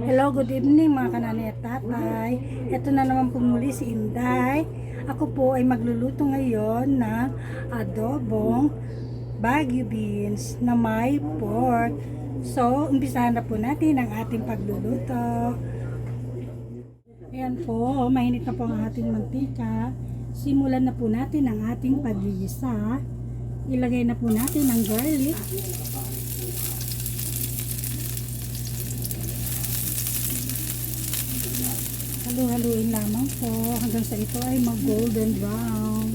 Hello, good evening mga kanani at tatay. Ito na naman po muli si Inday. Ako po ay magluluto ngayon ng adobong Baguio beans na may pork. So, umpisahan na po natin ang ating pagluluto. Ayan po, mainit na po ang ating mantika. Simulan na po natin ang ating paglilisa. Ilagay na po natin ang garlic. Halu-haluin lamang po hanggang sa ito ay mag-golden brown.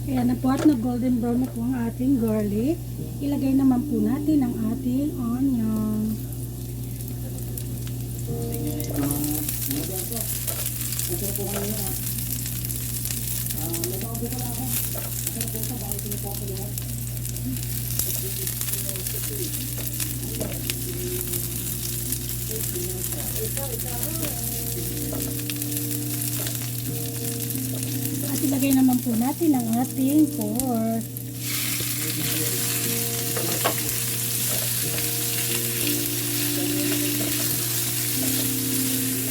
Ayan na po at nag-golden brown na po ang ating garlic. Ilagay naman po natin ang ating onion. At ilagay naman po natin ang ating pork.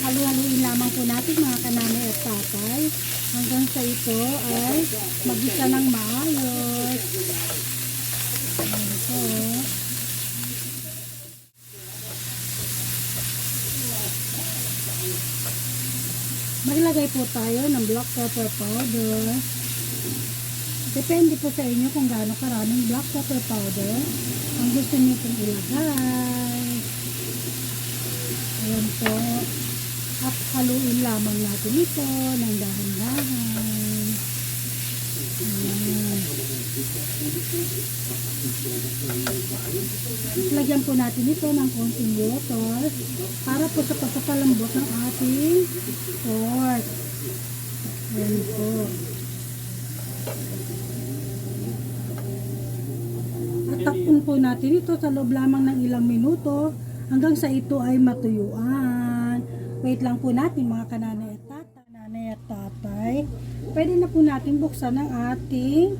Halu-haluin lamang po natin mga kanani at tatay hanggang sa ito ay mag-isa ng maayos. Ayan po. Maglagay po tayo ng black pepper powder. Depende po sa inyo kung gaano karaming black pepper powder ang gusto niyo pong ilagay. Ayan po. At haluin lamang natin ito ng dahan-dahan. Ayan. Lagyan po natin ito ng konting water para po sa pagpapalambot ng ating pork. Ayan po. At takpon po natin ito sa loob lamang ng ilang minuto hanggang sa ito ay matuyuan. Wait lang po natin mga kananay at tatay. Pwede na po natin buksan ang ating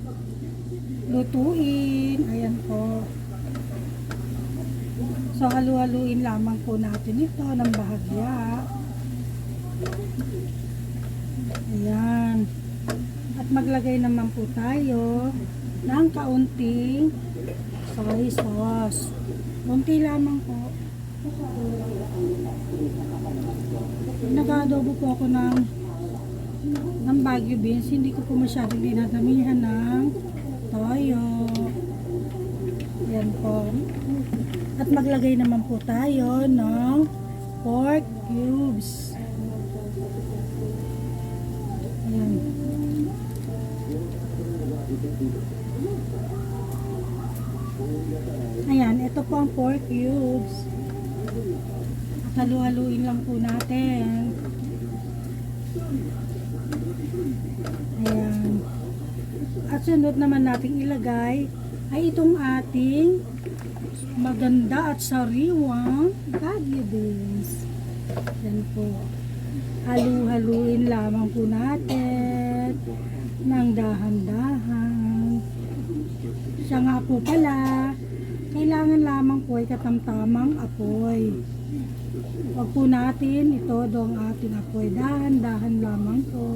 lutuin. Ayan po. So, halu-haluin lamang po natin ito ng bahagya. Ayan. At maglagay naman po tayo ng kaunting soy sauce. Kunti lamang po. Nag-adobo po ako ng Baguio beans. Hindi ko po masyadong dinadamihan ng toyo. Ayan po. At maglagay naman po tayo ng pork cubes. Ayan. Ayan, ito po ang pork cubes. At halu-haluin lang po natin. Ayan. At sunod naman nating ilagay ay itong ating maganda at sariwang Baguio beans. Yan po. Halu-haluin lamang po natin ng dahan-dahan. Siya nga po pala, kailangan lamang po ay katamtamang apoy. Huwag po natin ito ang ating apoy. Dahan-dahan lamang po.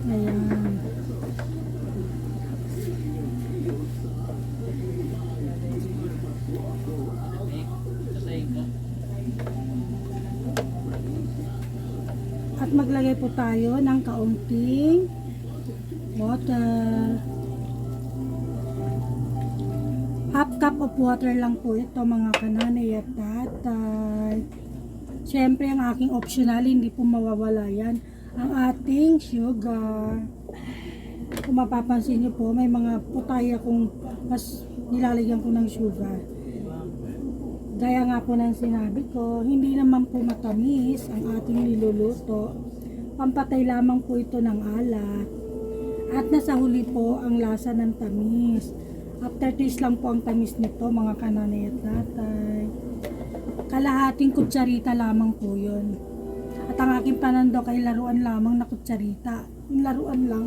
Ayan. At maglagay po tayo ng kaunting water. Half cup of water lang po ito mga kananay at tatay. Siyempre ang aking optional, hindi po mawawala yan, ang ating sugar. Kung mapapansin nyo po, may mga putaya kung mas nilalagyan ko ng sugar. Gaya nga po ng sinabi ko, hindi naman po matamis ang ating niluluto. Pampatay lamang po ito ng alat. At nasa huli po ang lasa ng tamis. After taste lang po ang tamis nito mga kananay at tatay. Kalahating kutsarita lamang po yun. At ang aking panandok ay laruan lamang na kutsarita. Yung laruan lang.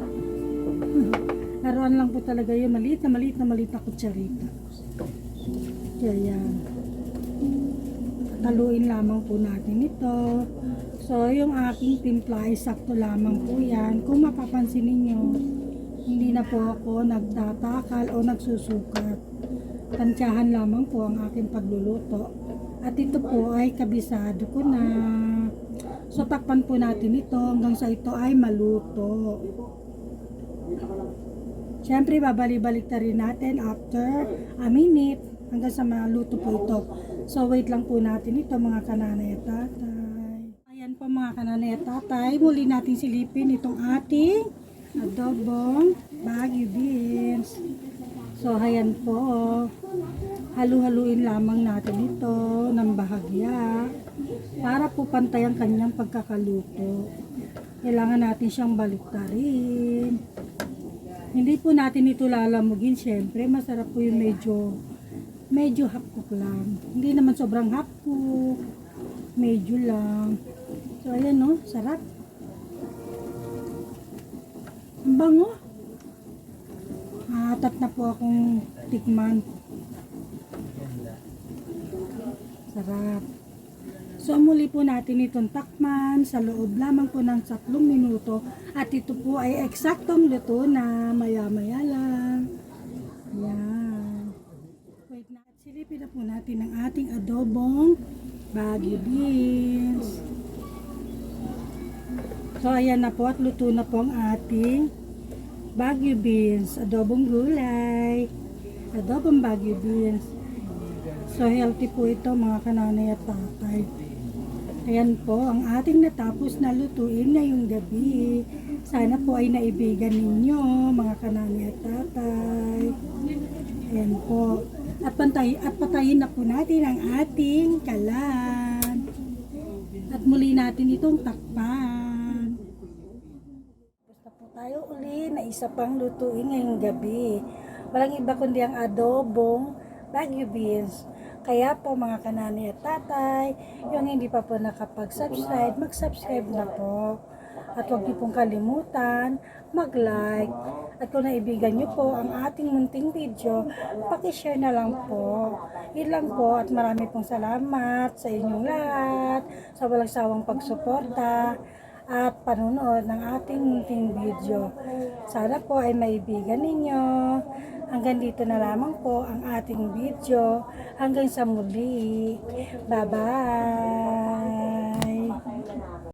Laruan lang po talaga yun. Maliit na kutsarita. Kaya yan. Taluin lamang po natin ito. So, yung aking timpla ay sakto lamang po yan. Kung mapapansin ninyo, hindi na po ako nagtatakal o nagsusukat. Tansyahan lamang po ang aking pagluluto. At ito po ay kabisado ko na. So, takpan po natin ito hanggang sa ito ay maluto. Siyempre, babalik-balik na rin natin after a minute hanggang sa maluto po ito. So, wait lang po natin ito mga kananay at tatay. Ayan po mga kananay at tatay. Muli natin silipin itong ating adobong Baguio beans. So, ayan po. Halu-haluin lamang natin ito ng bahagya para po pantay ang kanyang pagkakaluto. Kailangan natin siyang baliktarin. Hindi po natin ito lalamugin, syempre. Masarap po yung medyo hapkok lang. Hindi naman sobrang hapkok. Medyo lang. So, ayan no, sarap. Ang bango. Atat na po akong tikman. Sarap. So, muli po natin itong takman sa loob lamang po ng 3 minuto. At ito po ay eksaktong luto na maya-maya lang. Ayan. Wait na. At silipin na po natin ang ating adobong Baguio beans. So, ayan na po at luto na po ang ating Baguio beans. Adobong gulay. Adobong Baguio beans. So, healthy po ito mga kananay at tatay. Ayan po ang ating natapos na lutuin ngayong gabi. Sana po ay naibigan ninyo mga kananay at tatay. Ayan po. At patayin na po natin ang ating kalan. At muli natin itong takpan. Basta po tayo uli na isa pang lutuin ngayong gabi. Walang iba kundi ang adobong Baguio beans. Kaya po mga kanani at tatay, yung hindi pa po nakapag-subscribe, mag-subscribe na po. At huwag niyo pong kalimutan, mag-like. At kung naibigan niyo po ang ating munting video, pakishare na lang po. Yun lang po at marami pong salamat sa inyong lahat, sa walang sawang pagsuporta at panunood ng ating munting video. Sana po ay maibigan ninyo. Hanggang dito na lamang po ang ating video. Hanggang sa muli. Bye-bye!